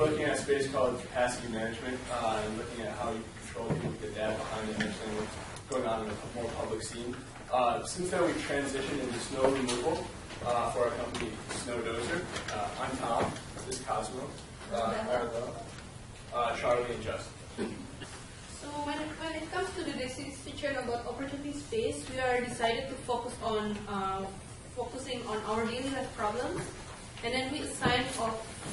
looking at a space called capacity management and looking at how you control people with the data behind it and understanding what's going on in a more public scene. Since then, we've transitioned into snow removal for our company, Snow Dozer. I'm Tom. This is Cosmo. Charlie and Justin. So when it comes to the decision about opportunity space, we are decided to focus on focusing on our daily life problems, and then we assigned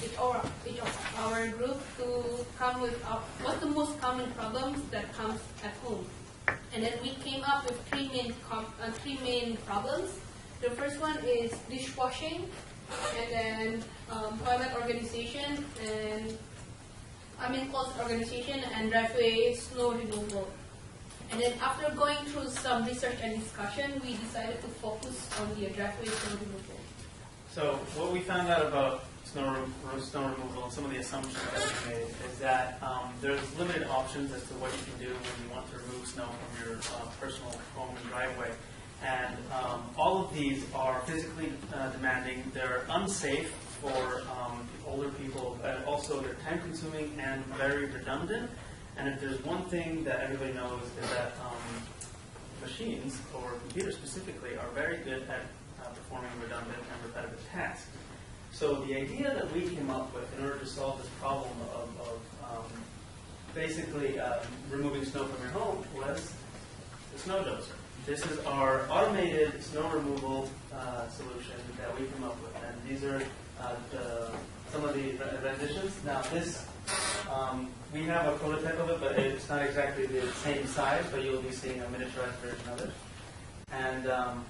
each of our group to come with what's the most common problems that comes at home, and then we came up with three main problems. The first one is dishwashing, and then toilet organization, and closet organization, and driveway snow removal. And then after going through some research and discussion, we decided to focus on the driveway snow removal. So what we found out about snow removal and some of the assumptions that we made is that there's limited options as to what you can do when you want to remove snow from your personal home and driveway. And all of these are physically demanding. They're unsafe for older people, but also they're time-consuming and very redundant. And if there's one thing that everybody knows is that machines, or computers specifically, are very good at performing redundant and repetitive tasks. So the idea that we came up with in order to solve this problem of basically removing snow from your home was the Snow Dozer. This is our automated snow removal solution that we came up with, and these are some of the renditions. Now this, we have a prototype of it, but it's not exactly the same size, but you'll be seeing a miniaturized version of it. And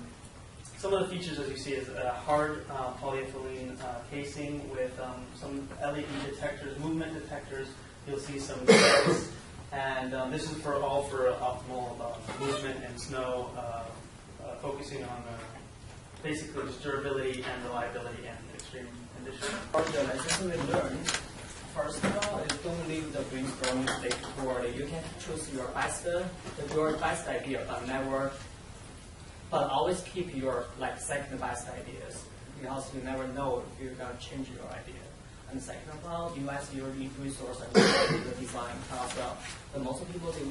some of the features, as you see, is a hard polyethylene casing with some LED detectors, movement detectors. You'll see some lights. And this is for optimal movement and snow, focusing on basically just durability and reliability and extreme conditions. For the lessons we learned, first of all, is don't leave the brainstorming stage forward. You can choose your best idea, but always keep your second best ideas, because you never know if you're gonna change your idea. And second of all, invest your resource and the design process. But most people, they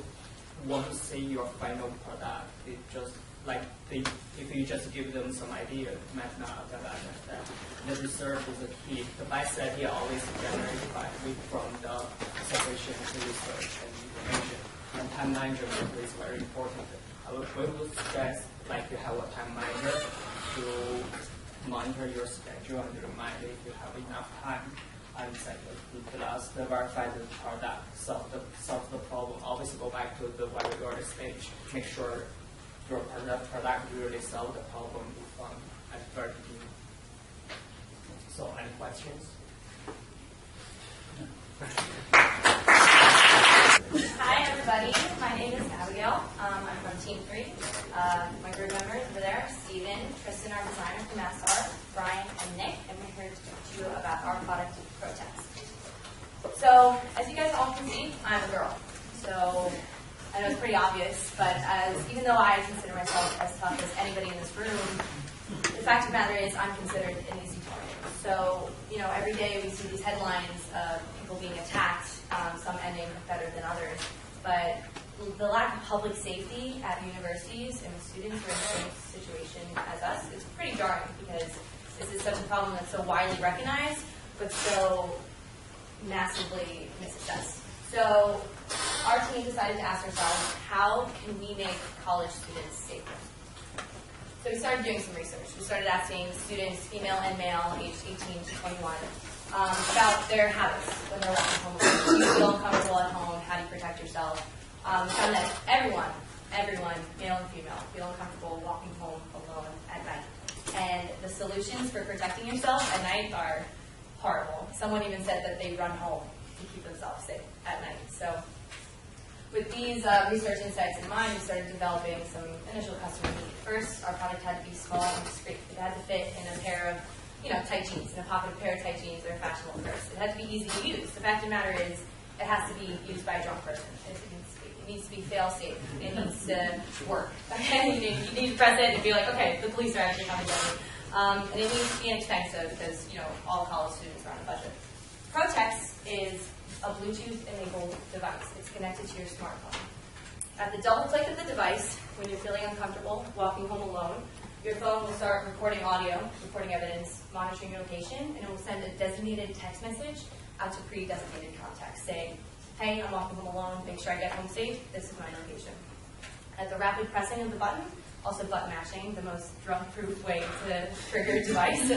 want to see your final product. They just if you just give them some idea, it might not that. The research is the key. The best idea always generated from the separation of the research and information. And time management is very important. We would suggest you have a time manager to monitor your schedule and remind if you have enough time. And second, plus the verify the product, solve the problem. Always go back to the very early stage. Make sure your product really solve the problem you found at the very beginning. So, any questions? Hi, everybody. My name is Abigail. I'm from Team 3. My group members over there, Steven, Tristan, our designer from MassArt, Brian, and Nick, and we're here to talk to you about our product, Protest. So, as you guys all can see, I'm a girl. So, I know it's pretty obvious, but even though I consider myself as tough as anybody in this room, the fact of the matter is I'm considered an easy target. So, every day we see these headlines of people being attacked, some ending better than others. But the lack of public safety at universities and with students who are in the same situation as us is pretty jarring, because this is such a problem that's so widely recognized, but so massively misassessed. So our team decided to ask ourselves, how can we make college students safer? So we started doing some research. We started asking students, female and male, aged 18 to 21, about their habits when they're walking home alone. Do you feel comfortable at home? How do you protect yourself? We found that everyone, male and female, feel uncomfortable walking home alone at night. And the solutions for protecting yourself at night are horrible. Someone even said that they run home to keep themselves safe at night. So with these research insights in mind, we started developing some initial customer needs. First, our product had to be small and discreet. It had to fit in a pair of tight jeans, in a pocket of pair of tight jeans that are fashionable first. It had to be easy to use. The fact of the matter is, it has to be used by a drunk person. It needs to be fail-safe. It needs to work. Okay? You need to press it and be like, okay, the police are actually coming to me. And it needs to be inexpensive because, all college students are on a budget. Protex is a Bluetooth-enabled device. It's connected to your smartphone. At the double click of the device, when you're feeling uncomfortable walking home alone, your phone will start recording audio, recording evidence, monitoring your location, and it will send a designated text message out to pre-designated contacts saying, hey, I'm walking home alone, make sure I get home safe, this is my location. At the rapid pressing of the button, also button mashing, the most drug-proof way to trigger a device,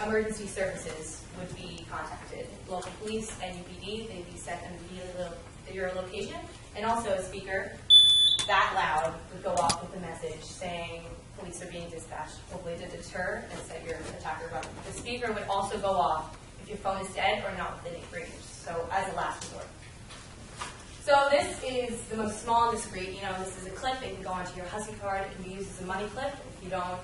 emergency services would be contacted. Local police, NUPD, they'd be sent immediately to your location, and also a speaker that loud would go off with a message saying police are being dispatched, hopefully to deter and set your attacker running. The speaker would also go off if your phone is dead or not within range, so as a last resort. So this is the most small and discreet. This is a clip. It can go onto your Husky card. It can be used as a money clip. If you don't,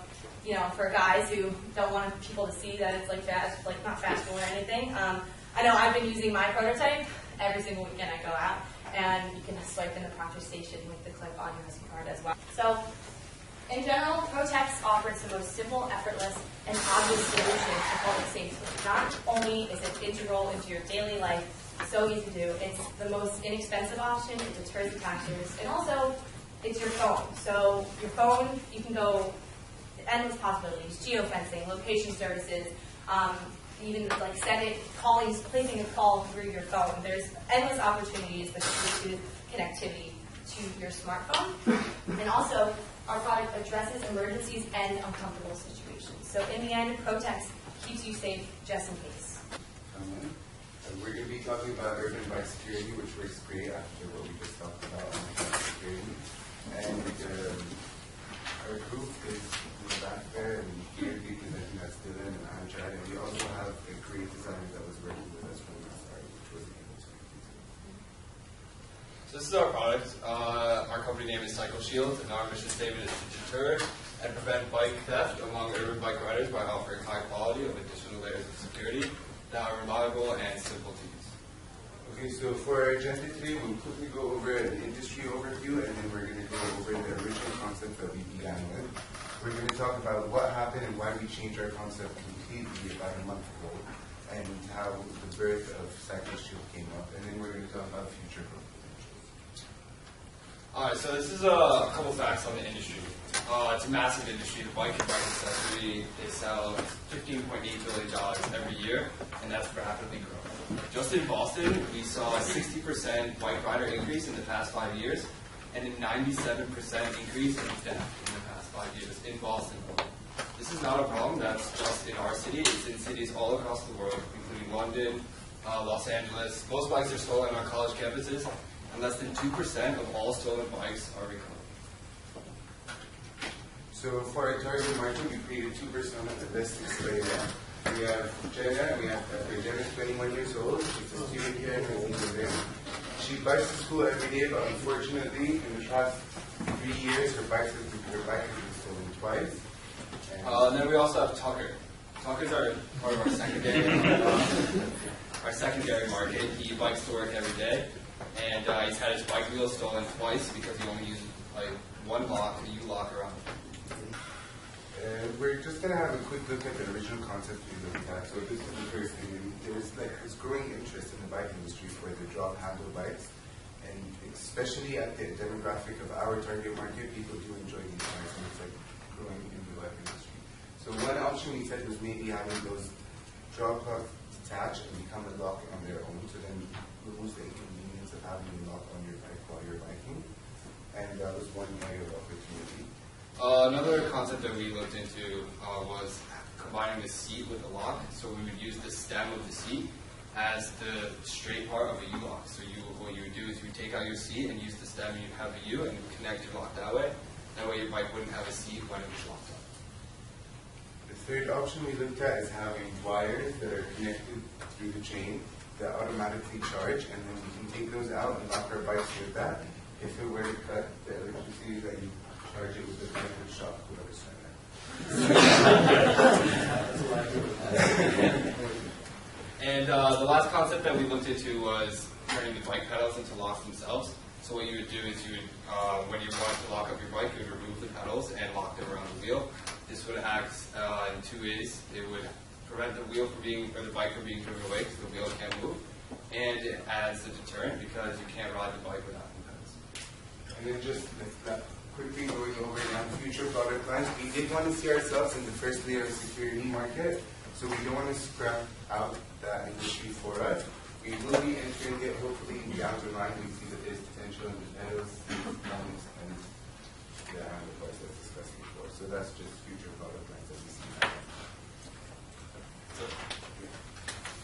for guys who don't want people to see that it's not fast or anything. I know I've been using my prototype every single weekend I go out, and you can swipe in the Proctor station with the clip on your Husky card as well. So, in general, ProText offers the most simple, effortless, and obvious solution to public safety. Not only is it integral into your daily life, so easy to do, it's the most inexpensive option, it deters attackers, and also, it's your phone. So, your phone, you can go endless possibilities, geofencing, location services, even placing a call through your phone. There's endless opportunities with Bluetooth connectivity to your smartphone. And also, our product addresses emergencies and uncomfortable situations. So in the end, ProText keeps you safe just in case. We're going to be talking about urban bike security, which works great after what we just talked about on bike security. And our group is in the back there, and here we presenting that's Dylan and Entr. And we also have a great designer that was working with us from the start, which was able to. So this is our product. Our company name is Cycle Shield, and our mission statement is to deter and prevent bike theft among urban bike riders by offering high quality of additional layers of security that are reliable and simple to use. Okay, so for our agenda today, we'll quickly go over an industry overview, and then we're going to go over the original concept that we began with. We're going to talk about what happened and why we changed our concept completely about a month ago, and how the birth of Cycle Shield came up, and then we're going to talk about future growth potentials. Alright, so this is a couple facts on the industry. It's a massive industry. The bike and bike accessory, they sell $15.8 billion every year, and that's rapidly growing. Just in Boston, we saw a 60% bike rider increase in the past 5 years, and a 97% increase in theft in the past 5 years in Boston alone. This is not a problem that's just in our city. It's in cities all across the world, including London, Los Angeles. Most bikes are stolen on college campuses, and less than 2% of all stolen bikes are recovered. So for our target market, we created two personas at the best display. We have Jenna, Jenna's 21 years old. She's a student here in Vancouver. She bikes to school every day, but unfortunately, in the past 3 years, her bike has been stolen twice. And then we also have Tucker. Tucker's part of our secondary market. He bikes to work every day, and he's had his bike wheels stolen twice because he only uses one lock, a U-lock around. We're just going to have a quick look at the original concept we looked at. So this is the first thing. There's this growing interest in the bike industry for the drop handle bikes, and especially at the demographic of our target market, people do enjoy these bikes, and it's growing in the bike industry. So one option we said was maybe having those drop locks detach and become a lock on their own, so then removes the inconvenience of having a lock on your bike while you're biking, and that was one area of opportunity. Another concept that we looked into was combining the seat with the lock. So we would use the stem of the seat as the straight part of a U-lock. So what you would do is you would take out your seat and use the stem, and you'd have a U, and connect your lock that way. That way your bike wouldn't have a seat when it was locked up. The third option we looked at is having wires that are connected through the chain that automatically charge, and then we can take those out and lock our bikes with that. If it were to cut the electricity that you charge it with the electric shock, whoever's And the last concept that we looked into was turning the bike pedals into locks themselves. So what you would do is you would, when you wanted to lock up your bike, you would remove the pedals and lock them around the wheel. This would act in two ways. It would prevent the wheel from being, or the bike from being driven away because the wheel can't move. and as a deterrent because you can't ride the bike without pedals. And then just quickly going over now future product lines, we did want to see ourselves in the first layer of security market, so we don't want to scrap out that industry for us. We will be entering it hopefully down the line. We see that there's potential in the pedals, pumps, and the handlebars as discussed before. So that's just future product lines that we see now.